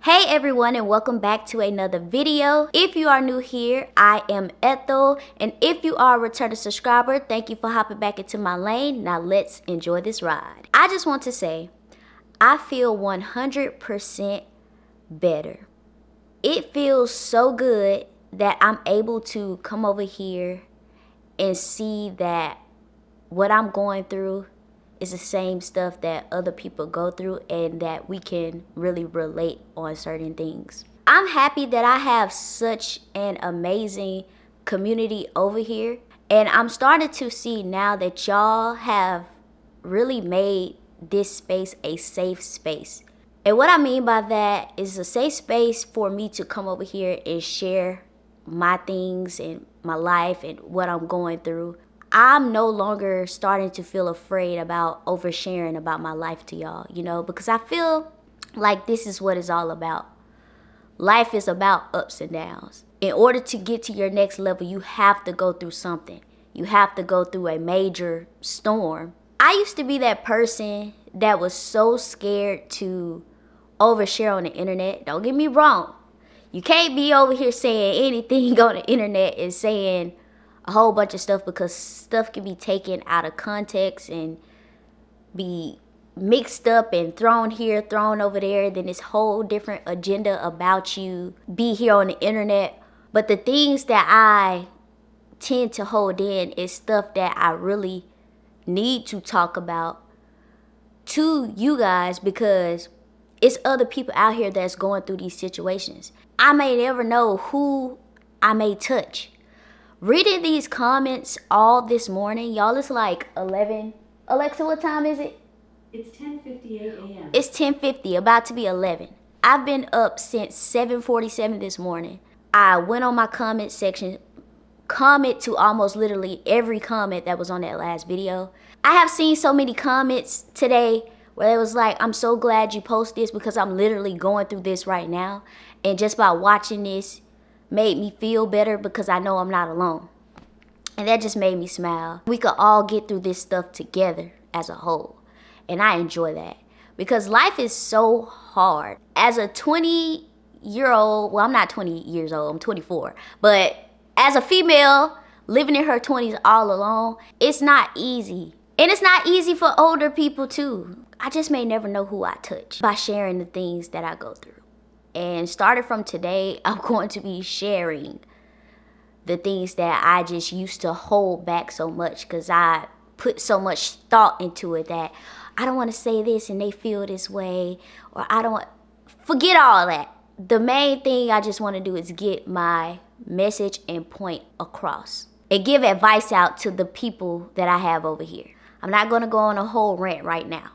Hey everyone, and welcome back to another video. If you are new here, I am Ethel, and if you are a returning subscriber, thank you for hopping back into my lane. Now let's enjoy this ride. I just want to say, I feel 100% better. It feels so good that I'm able to come over here and see that what I'm going through is the same stuff that other people go through and that we can really relate on certain things. I'm happy that I have such an amazing community over here, and I'm starting to see now that y'all have really made this space a safe space. And what I mean by that is a safe space for me to come over here and share my things and my life and what I'm going through. I'm no longer starting to feel afraid about oversharing about my life to y'all, because I feel like this is what it's all about. Life is about ups and downs. In order to get to your next level, you have to go through something. You have to go through a major storm. I used to be that person that was so scared to overshare on the internet. Don't get me wrong. You can't be over here saying anything on the internet and saying a whole bunch of stuff, because stuff can be taken out of context and be mixed up and thrown here, thrown over there. Then this whole different agenda about you be here on the internet. But the things that I tend to hold in is stuff that I really need to talk about to you guys, because it's other people out here that's going through these situations. I may never know who I may touch. Reading these comments all this morning, y'all, it's like 11. Alexa, what time is it? It's 10:58 a.m. It's 10:50, about to be 11. I've been up since 7:47 this morning. I went on my comment section, comment to almost literally every comment that was on that last video. I have seen so many comments today where it was like, I'm so glad you post this because I'm literally going through this right now. And just by watching this, made me feel better because I know I'm not alone. And that just made me smile. We could all get through this stuff together as a whole. And I enjoy that because life is so hard. As a 20-year-old, well, I'm not 20 years old, I'm 24. But as a female living in her 20s all alone, it's not easy. And it's not easy for older people too. I just may never know who I touch by sharing the things that I go through. And started from today, I'm going to be sharing the things that I just used to hold back so much because I put so much thought into it that I don't want to say this and they feel this way, or I don't want, forget all that. The main thing I just want to do is get my message and point across and give advice out to the people that I have over here. I'm not going to go on a whole rant right now.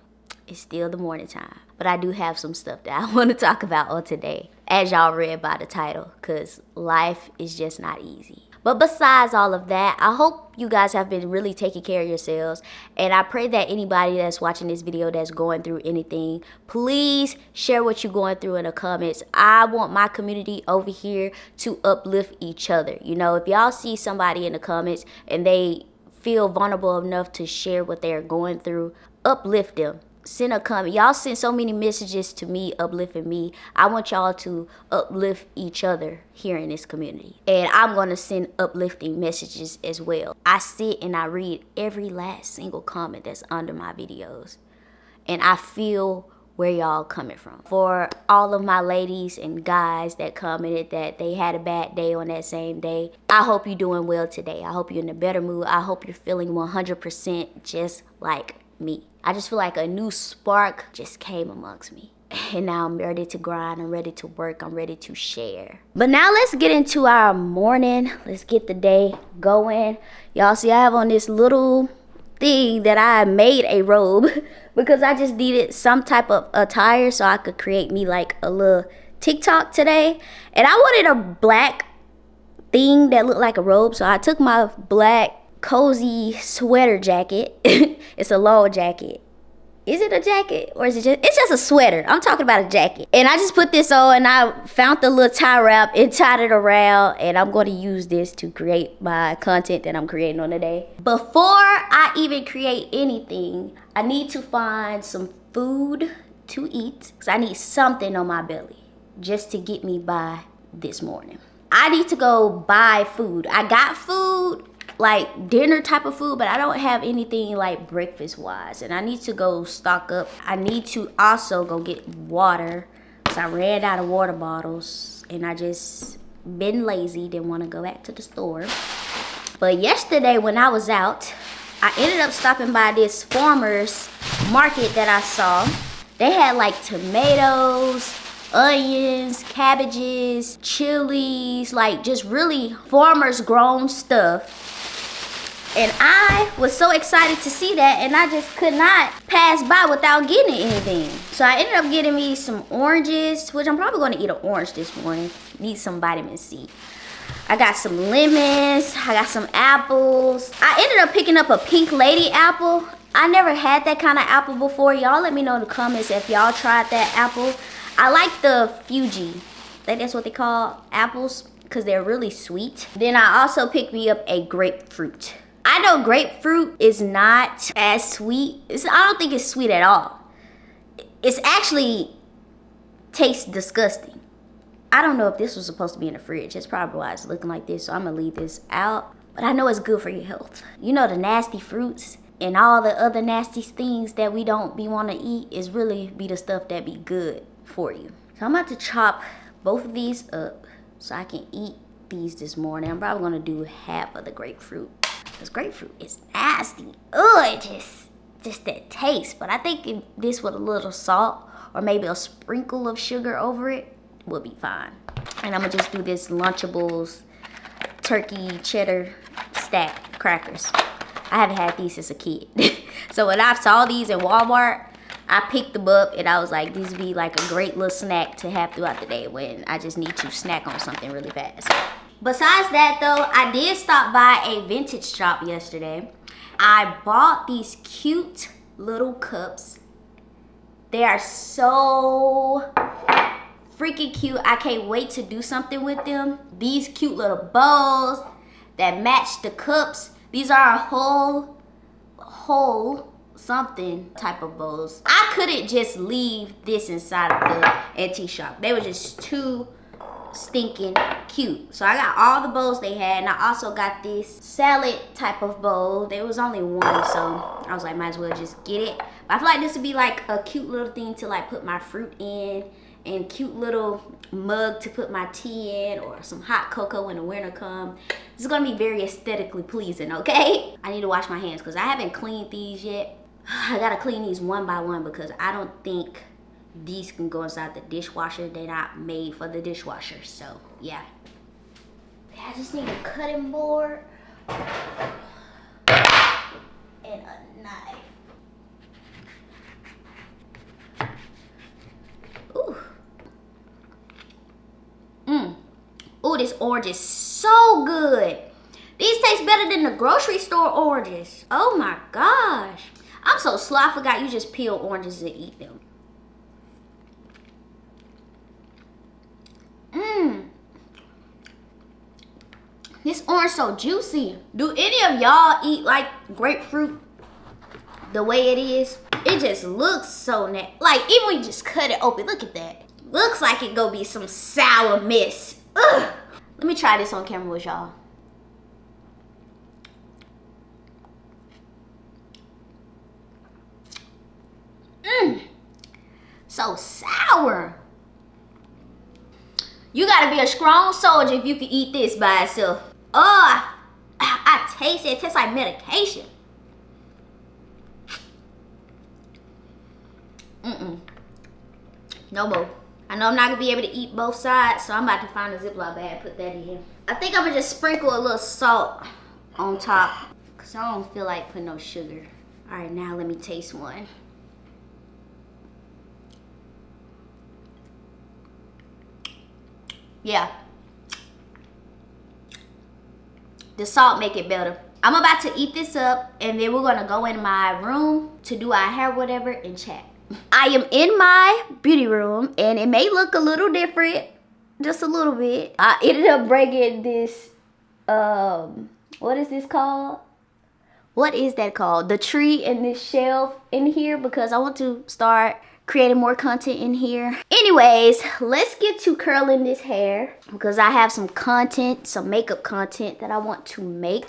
It's still the morning time. But I do have some stuff that I want to talk about on today, as y'all read by the title, because life is just not easy. But besides all of that, I hope you guys have been really taking care of yourselves. And I pray that anybody that's watching this video that's going through anything, please share what you're going through in the comments. I want my community over here to uplift each other. If y'all see somebody in the comments and they feel vulnerable enough to share what they're going through, uplift them. Send a comment. Y'all send so many messages to me uplifting me. I want y'all to uplift each other here in this community. And I'm going to send uplifting messages as well. I sit and I read every last single comment that's under my videos. And I feel where y'all coming from. For all of my ladies and guys that commented that they had a bad day on that same day, I hope you're doing well today. I hope you're in a better mood. I hope you're feeling 100% just like me. I just feel like a new spark just came amongst me. And now I'm ready to grind. I'm ready to work. I'm ready to share. But now let's get into our morning. Let's get the day going. Y'all see I have on this little thing that I made a robe because I just needed some type of attire so I could create me like a little TikTok today. And I wanted a black thing that looked like a robe. So I took my black cozy sweater jacket. It's a long jacket. Is it a jacket or is it just, it's just a sweater. I'm talking about a jacket. And I just put this on and I found the little tie wrap and tied it around, and I'm going to use this to create my content that I'm creating on the day. Before I even create anything, I need to find some food to eat because I need something on my belly. just to get me by this morning. I need to go buy food. I got food, like dinner type of food, but I don't have anything like breakfast wise, and I need to go stock up. I need to also go get water, because I ran out of water bottles and I just been lazy, didn't want to go back to the store. But yesterday when I was out, I ended up stopping by this farmer's market that I saw. They had like tomatoes, onions, cabbages, chilies, like just really farmers grown stuff. And I was so excited to see that, and I just could not pass by without getting anything. So I ended up getting me some oranges, which I'm probably going to eat an orange this morning. Need some vitamin C. I got some lemons. I got some apples. I ended up picking up a pink lady apple. I never had that kind of apple before. Y'all let me know in the comments if y'all tried that apple. I like the Fuji. I think that's what they call apples, because they're really sweet. Then I also picked me up a grapefruit. I know grapefruit is not as sweet. I don't think it's sweet at all. It's actually tastes disgusting. I don't know if this was supposed to be in the fridge. It's probably why it's looking like this, so I'm gonna leave this out. But I know it's good for your health. You know, the nasty fruits and all the other nasty things that we don't be want to eat is really be the stuff that be good for you. So I'm about to chop both of these up so I can eat these this morning. I'm probably gonna do half of the grapefruit, because grapefruit is nasty. Ugh, it just that taste. But I think if this with a little salt or maybe a sprinkle of sugar over it will be fine. And I'm gonna just do this Lunchables turkey cheddar stack crackers. I haven't had these since a kid. So when I saw these in Walmart, I picked them up and I was like, these would be like a great little snack to have throughout the day when I just need to snack on something really fast. Besides that though, I did stop by a vintage shop yesterday. I bought these cute little cups. They are so freaking cute. I can't wait to do something with them. These cute little bowls that match the cups. These are a whole something type of bowls. I couldn't just leave this inside of the antique shop. They were just too stinking cute. So I got all the bowls they had, and I also got this salad type of bowl. There was only one, so I was like, might as well just get it. But I feel like this would be like a cute little thing to like put my fruit in, and cute little mug to put my tea in, or some hot cocoa when the winter comes. This is gonna be very aesthetically pleasing, okay? I need to wash my hands because I haven't cleaned these yet. I gotta clean these one by one because I don't think these can go inside the dishwasher. They're not made for the dishwasher, so yeah. I just need a cutting board and a knife. Ooh. Ooh, this orange is so good. These taste better than the grocery store oranges. Oh my gosh. I'm so slow, I forgot you just peel oranges and eat them. This orange so juicy. Do any of y'all eat like grapefruit the way it is? It just looks so nasty. Like even when you just cut it open, look at that. Looks like it go be some sour mess. Ugh. Let me try this on camera with y'all. So sour. You gotta be a strong soldier if you can eat this by itself. Oh, I taste it. It tastes like medication. No more. I know I'm not gonna be able to eat both sides, so I'm about to find a Ziploc bag and put that in here. I think I'm gonna just sprinkle a little salt on top, because I don't feel like putting no sugar. All right, now let me taste one. Yeah. The salt make it better. I'm about to eat this up, and then we're gonna go in my room to do our hair, whatever, and chat. I am in my beauty room, and it may look a little different, just a little bit. I ended up bringing this, what is this called? What is that called? The tree and this shelf in here, because I want to start creating more content in here. Anyways, let's get to curling this hair because I have some content, some makeup content that I want to make,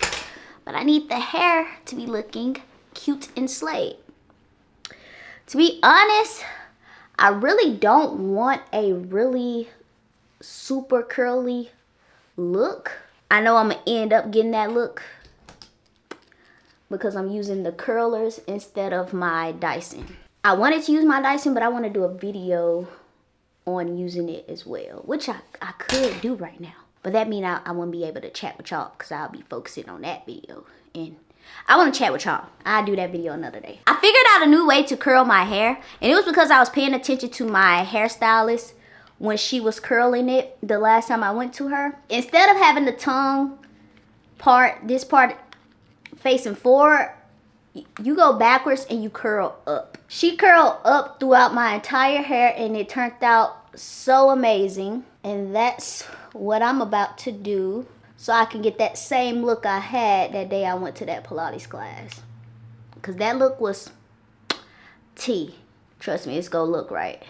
but I need the hair to be looking cute and slayed. To be honest, I really don't want a really super curly look. I know I'm gonna end up getting that look because I'm using the curlers instead of my Dyson. I wanted to use my Dyson, but I want to do a video on using it as well, which I could do right now. But that means I won't be able to chat with y'all because I'll be focusing on that video. And I want to chat with y'all. I'll do that video another day. I figured out a new way to curl my hair. And it was because I was paying attention to my hairstylist when she was curling it the last time I went to her. Instead of having the tongue part, this part facing forward, you go backwards and you curl up. She curled up throughout my entire hair and it turned out so amazing. And that's what I'm about to do so I can get that same look I had that day I went to that Pilates class. Because that look was T. Trust me, it's gonna look right.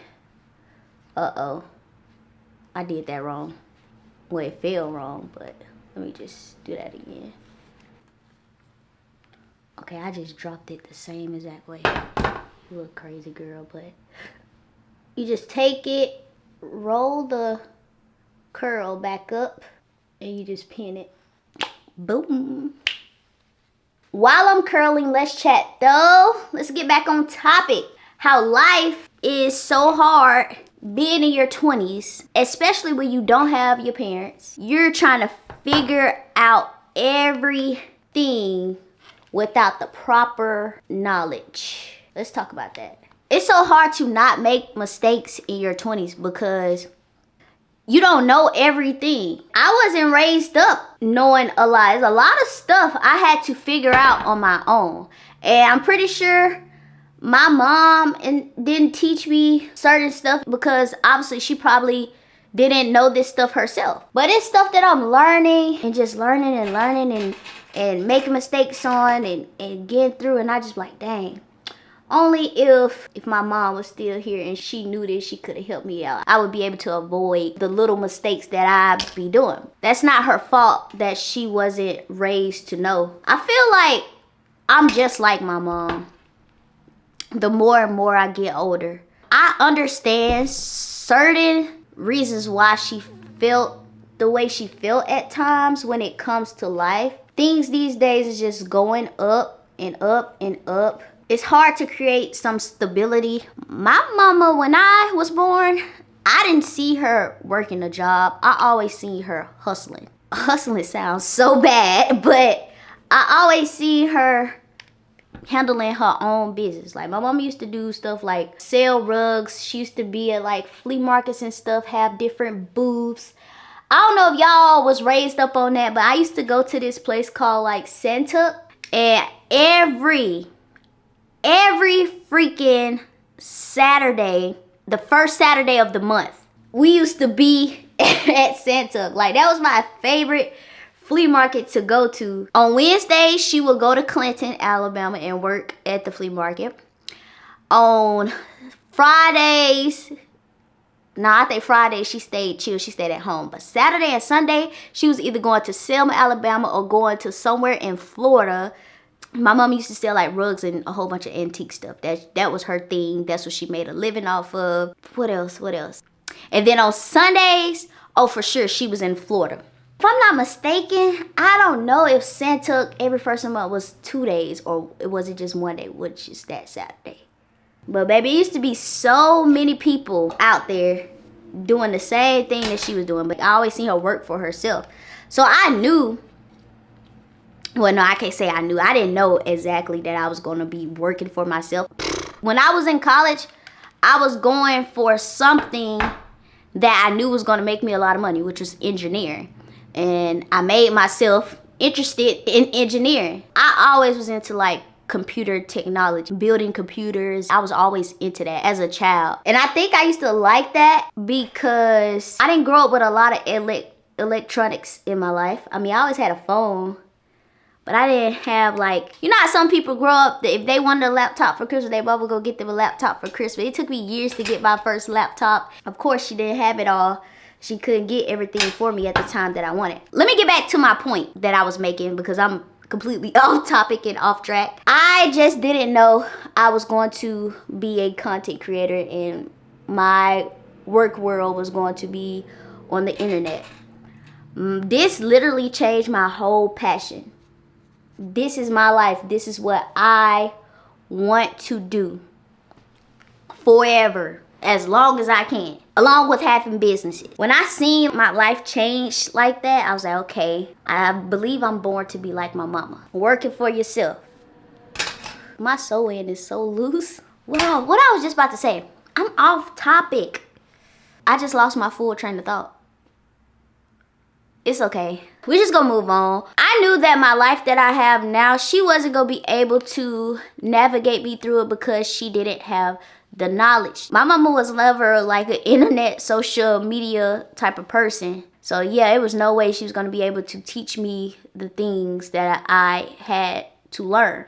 Uh-oh. I did that wrong. Well, it felt wrong, but let me just do that again. Okay, I just dropped it the same exact way. You look crazy, girl, but you just take it, roll the curl back up, and you just pin it. Boom. While I'm curling, let's chat though. Let's get back on topic. How life is so hard being in your 20s, especially when you don't have your parents. You're trying to figure out everything without the proper knowledge. Let's talk about that. It's so hard to not make mistakes in your 20s because you don't know everything. I wasn't raised up knowing a lot. There's a lot of stuff I had to figure out on my own. And I'm pretty sure my mom didn't teach me certain stuff because obviously she probably didn't know this stuff herself. But it's stuff that I'm learning and just learning and making mistakes on and getting through. And I just like, dang. Only if my mom was still here and she knew this, she could have helped me out. I would be able to avoid the little mistakes that I'd be doing. That's not her fault that she wasn't raised to know. I feel like I'm just like my mom. The more and more I get older, I understand certain reasons why she felt the way she felt at times when it comes to life. Things these days is just going up and up and up. It's hard to create some stability. My mama, when I was born, I didn't see her working a job. I always see her hustling. Hustling sounds so bad, but I always see her handling her own business. Like my mom used to do stuff like sell rugs. She used to be at like flea markets and stuff, have different booths. I don't know if y'all was raised up on that, but I used to go to this place called like Santa, and every freaking Saturday, the first Saturday of the month, we used to be at Santa. Like that was my favorite flea market to go to. On Wednesdays, she would go to Clinton, Alabama and work at the flea market. On Fridays, I think Friday she stayed chill. She stayed at home. But Saturday and Sunday, she was either going to Selma, Alabama or going to somewhere in Florida. My mom used to sell like rugs and a whole bunch of antique stuff. That was her thing. That's what she made a living off of. What else? And then on Sundays, oh, for sure, she was in Florida. If I'm not mistaken, I don't know if Santa every first of the month was 2 days or was it just one day, which is that Saturday. But baby, it used to be so many people out there doing the same thing that she was doing. But I always seen her work for herself. So I knew, well, no, I can't say I knew. I didn't know exactly that I was going to be working for myself. When I was in college, I was going for something that I knew was going to make me a lot of money, which was engineering. And I made myself interested in engineering. I always was into like computer technology, building computers. I was always into that as a child. And I think I used to like that because I didn't grow up with a lot of electronics in my life. I mean, I always had a phone, But I didn't have like, you know how some people grow up, if they wanted a laptop for Christmas, they probably go get them a laptop for Christmas. It took me years to get my first laptop. Of course, she didn't have it all. She couldn't get everything for me at the time that I wanted. Let me get back to my point that I was making because I'm completely off topic and off track. I just didn't know I was going to be a content creator and my work world was going to be on the internet. This literally changed my whole passion. This is my life. This is what I want to do forever, as long as I can, along with having businesses. When I seen my life change like that, I was like, okay, I believe I'm born to be like my mama. Working for yourself. My sew-in is so loose. Wow, what I was just about to say, I'm off topic. I just lost my full train of thought. It's okay. We're just gonna move on. I knew that my life that I have now, she wasn't gonna be able to navigate me through it because she didn't have the knowledge. My mama was never like an internet, social media type of person. So yeah, it was no way she was gonna be able to teach me the things that I had to learn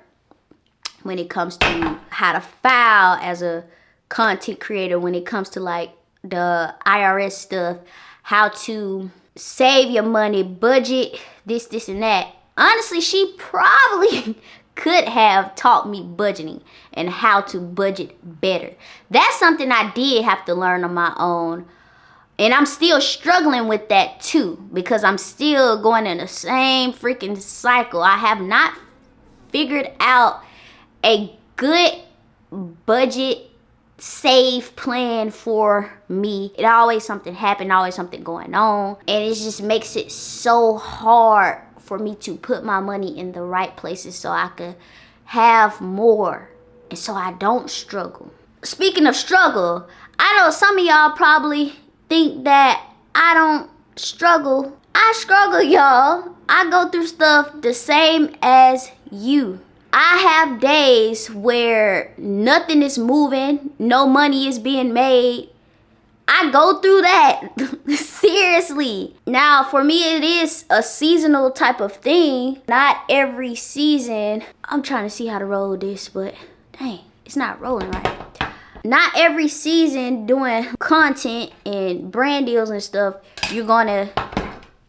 when it comes to how to file as a content creator, when it comes to like the IRS stuff, how to save your money, budget, this and that. Honestly, she probably could have taught me budgeting and how to budget better. That's something I did have to learn on my own. And I'm still struggling with that too, because I'm still going in the same freaking cycle. I have not figured out a good budget save plan for me. It always something happen, always something going on, and it just makes it so hard for me to put my money in the right places so I could have more and so I don't struggle. Speaking of struggle, I know some of y'all probably think that I don't struggle. I struggle, y'all. I go through stuff the same as you. I have days where nothing is moving, no money is being made. I go through that. Seriously. Now, for me, it is a seasonal type of thing. Not every season. I'm trying to see how to roll this, but dang, it's not rolling right. Not every season doing content and brand deals and stuff, you're gonna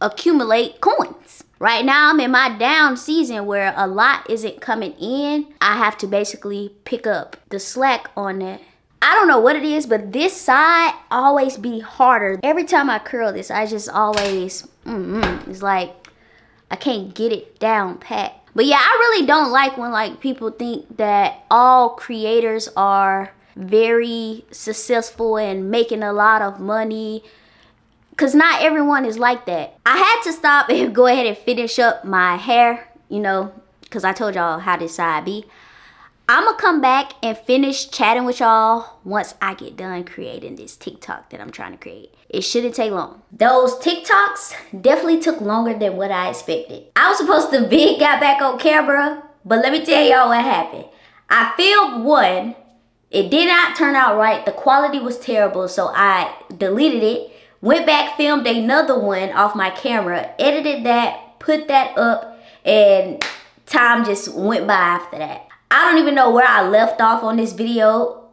accumulate coins. Right now, I'm in my down season where a lot isn't coming in. I have to basically pick up the slack on that. I don't know what it is, but this side always be harder. Every time I curl this, I just always, it's like I can't get it down pat. But yeah, I really don't like when like people think that all creators are very successful and making a lot of money. Because not everyone is like that. I had to stop and go ahead and finish up my hair, you know, because I told y'all how this side be. I'm going to come back and finish chatting with y'all once I get done creating this TikTok that I'm trying to create. It shouldn't take long. Those TikToks definitely took longer than what I expected. I was supposed to got back on camera, but let me tell y'all what happened. I filmed one. It did not turn out right. The quality was terrible, so I deleted it. Went back, filmed another one off my camera, edited that, put that up, and time just went by after that. I don't even know where I left off on this video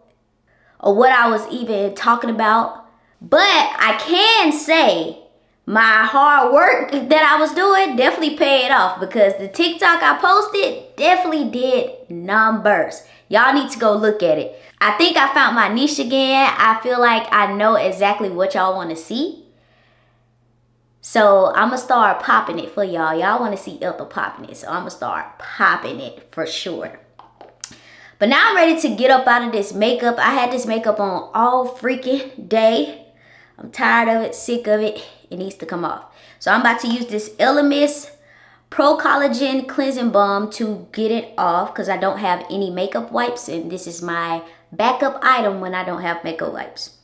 or what I was even talking about. But I can say my hard work that I was doing definitely paid off because the TikTok I posted definitely did numbers. Y'all need to go look at it. I think I found my niche again. I feel like I know exactly what y'all want to see. So I'm going to start popping it for y'all. Y'all want to see Ethel popping it. So I'm going to start popping it for sure. But now I'm ready to get up out of this makeup. I had this makeup on all freaking day. I'm tired of it, sick of it. It needs to come off. So I'm about to use this Elemis Pro Collagen Cleansing Balm to get it off because I don't have any makeup wipes. And this is my backup item when I don't have makeup wipes.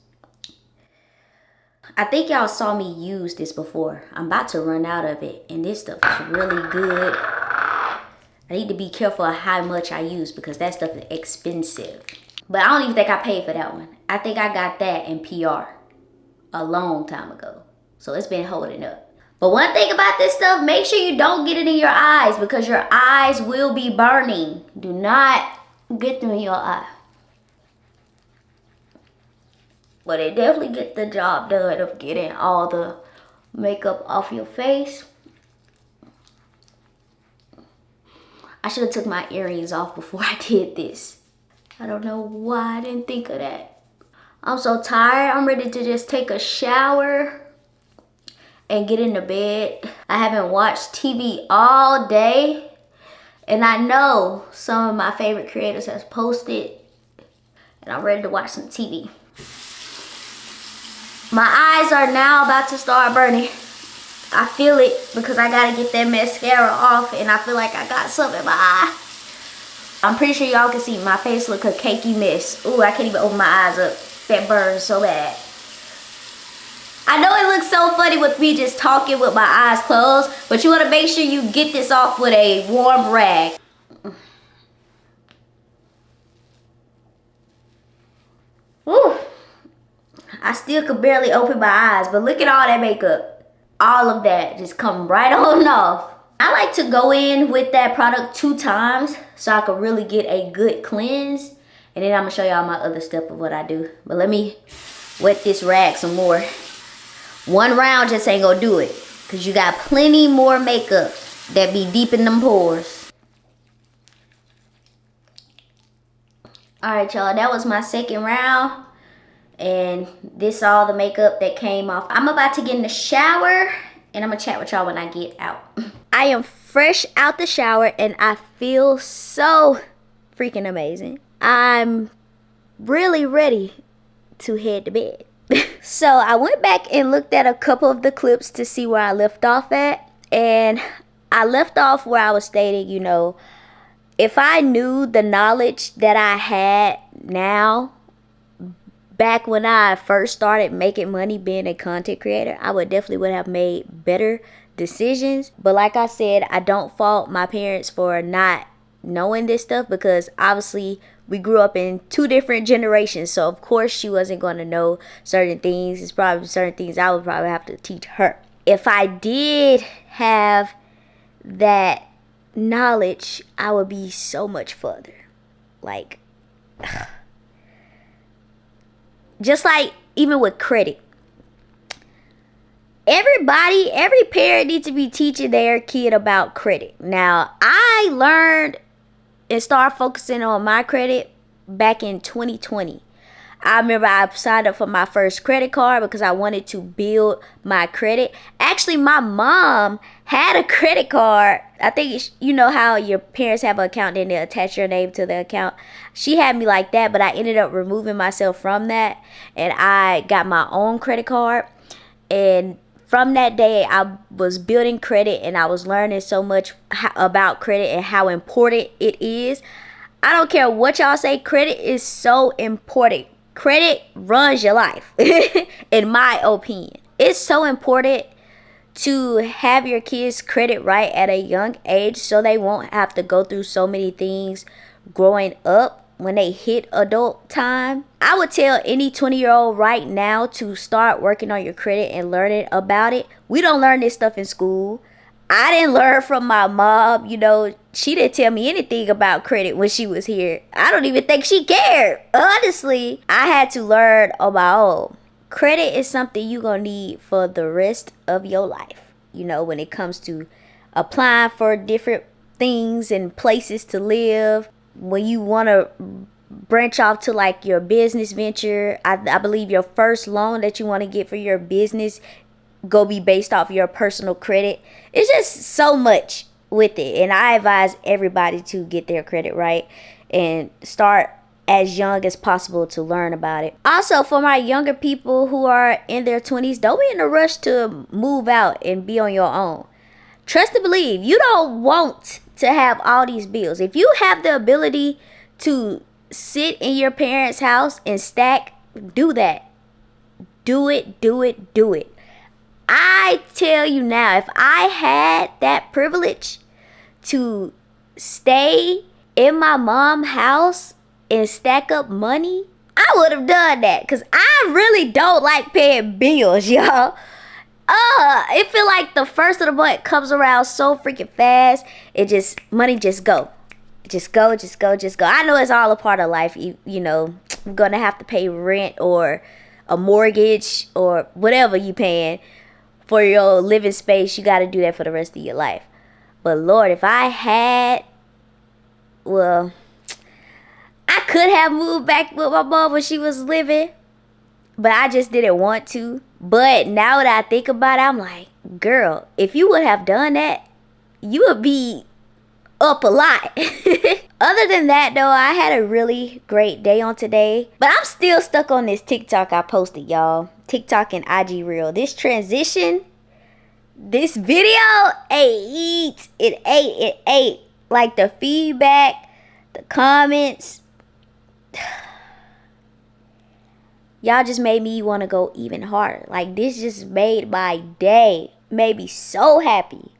I think y'all saw me use this before. I'm about to run out of it. And this stuff is really good. I need to be careful of how much I use because that stuff is expensive. But I don't even think I paid for that one. I think I got that in PR a long time ago. So it's been holding up. But one thing about this stuff, make sure you don't get it in your eyes because your eyes will be burning. Do not get them in your eye. But it definitely get the job done of getting all the makeup off your face. I should have took my earrings off before I did this. I don't know why I didn't think of that. I'm so tired. I'm ready to just take a shower and get into bed. I haven't watched TV all day. And I know some of my favorite creators has posted. And I'm ready to watch some TV. My eyes are now about to start burning. I feel it because I gotta get that mascara off and I feel like I got something in my eye. I'm pretty sure y'all can see my face look a cakey mess. Ooh, I can't even open my eyes up. That burns so bad. I know it looks so funny with me just talking with my eyes closed, but you wanna make sure you get this off with a warm rag. Ooh. I still could barely open my eyes, but look at all that makeup. All of that just come right on off. I like to go in with that product 2 times so I can really get a good cleanse. And then I'm gonna show y'all my other step of what I do. But let me wet this rag some more. 1 round just ain't gonna do it. Cause you got plenty more makeup that be deep in them pores. Alright y'all, that was my 2nd round. And this all the makeup that came off. I'm about to get in the shower and I'm gonna chat with y'all when I get out. I am fresh out the shower and I feel so freaking amazing. I'm really ready to head to bed. So I went back and looked at a couple of the clips to see where I left off at. And I left off where I was stating, you know, if I knew the knowledge that I had now, back when I first started making money being a content creator, I would have made better decisions. But like I said, I don't fault my parents for not knowing this stuff because obviously we grew up in 2 different generations. So of course she wasn't going to know certain things. It's probably certain things I would probably have to teach her. If I did have that knowledge, I would be so much further. Like, just like even with credit, every parent needs to be teaching their kid about credit. Now, I learned and started focusing on my credit back in 2020. I remember I signed up for my first credit card because I wanted to build my credit. Actually, my mom had a credit card. I think you know how your parents have an account and they attach your name to the account. She had me like that, but I ended up removing myself from that and I got my own credit card. And from that day, I was building credit and I was learning so much about credit and how important it is. I don't care what y'all say, credit is so important. Credit runs your life, in my opinion. It's so important to have your kids' credit right at a young age so they won't have to go through so many things growing up when they hit adult time. I would tell any 20-year-old right now to start working on your credit and learning about it. We don't learn this stuff in school. I didn't learn from my mom. You know, she didn't tell me anything about credit when she was here. I don't even think she cared. Honestly, I had to learn on my own. Credit is something you're going to need for the rest of your life. You know, when it comes to applying for different things and places to live. When you want to branch off to like your business venture, I believe your first loan that you want to get for your business go be based off your personal credit. It's just so much with it, and I advise everybody to get their credit right and start as young as possible to learn about it. Also, for my younger people who are in their 20s, don't be in a rush to move out and be on your own. Trust and believe, you don't want to have all these bills. If you have the ability to sit in your parents' house and stack, do that. Do it, do it, do it. I tell you now, if I had that privilege to stay in my mom's house and stack up money, I would have done that because I really don't like paying bills, y'all. It feel like the first of the month comes around so freaking fast. Money just go. Just go. I know it's all a part of life. You know, I'm gonna have to pay rent or a mortgage or whatever you paying for your living space. You got to do that for the rest of your life. But Lord, if I had, well, I could have moved back with my mom when she was living, but I just didn't want to. But now that I think about it, I'm like, girl, if you would have done that, you would be up a lot. Other than that, though, I had a really great day on today. But I'm still stuck on this TikTok I posted, y'all. TikTok and IG Reel. This transition, this video, it ate. Like the feedback, the comments. Y'all just made me want to go even harder. Like, this just made my day. Made me so happy.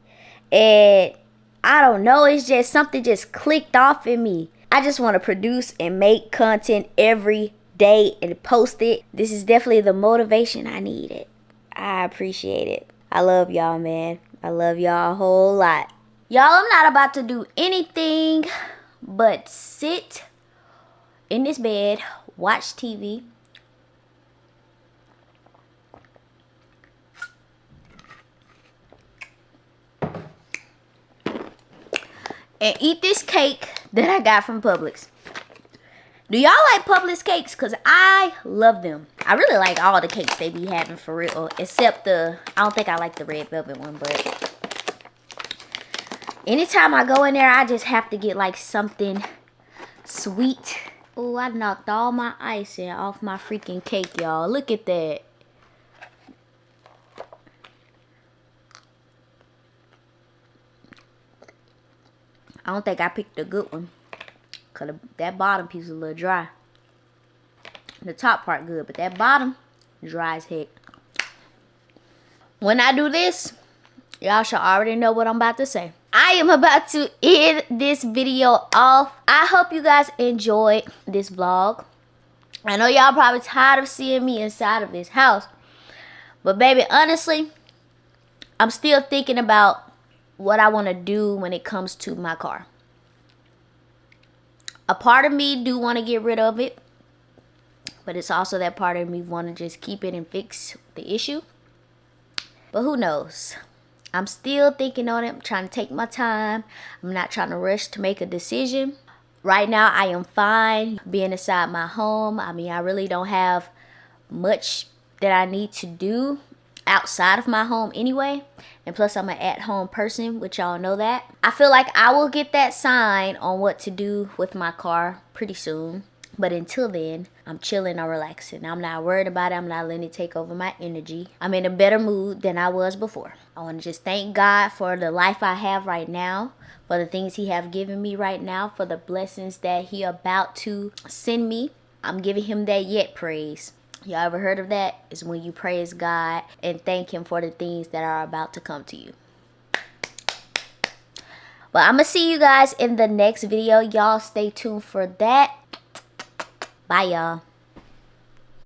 And I don't know, it's just something just clicked off in me. I just want to produce and make content every day and post it. This is definitely the motivation I needed. I appreciate it. I love y'all, man. I love y'all a whole lot. Y'all, I'm not about to do anything but sit in this bed, watch TV, and eat this cake that I got from Publix. Do y'all like Publix cakes? Because I love them. I really like all the cakes they be having for real. Except I don't think I like the red velvet one. But anytime I go in there, I just have to get like something sweet. Oh, I knocked all my icing off my freaking cake, y'all. Look at that. I don't think I picked a good one. Because that bottom piece is a little dry. The top part good, but that bottom dry as heck. When I do this, y'all should already know what I'm about to say. I am about to end this video off. I hope you guys enjoyed this vlog. I know y'all probably tired of seeing me inside of this house. But baby, honestly, I'm still thinking about what I want to do when it comes to my car. A part of me do want to get rid of it, but it's also that part of me want to just keep it and fix the issue. But who knows? I'm still thinking on it. I'm trying to take my time. I'm not trying to rush to make a decision. Right now, I am fine being inside my home. I mean, I really don't have much that I need to do outside of my home anyway. And plus, I'm an at-home person, which y'all know that. I feel like I will get that sign on what to do with my car pretty soon. But until then, I'm chilling or relaxing. I'm not worried about it. I'm not letting it take over my energy. I'm in a better mood than I was before. I want to just thank God for the life I have right now, for the things He have given me right now, for the blessings that He about to send me. I'm giving Him that yet praise. Y'all ever heard of that? It's when you praise God and thank Him for the things that are about to come to you. But I'm going to see you guys in the next video. Y'all stay tuned for that. Bye, y'all.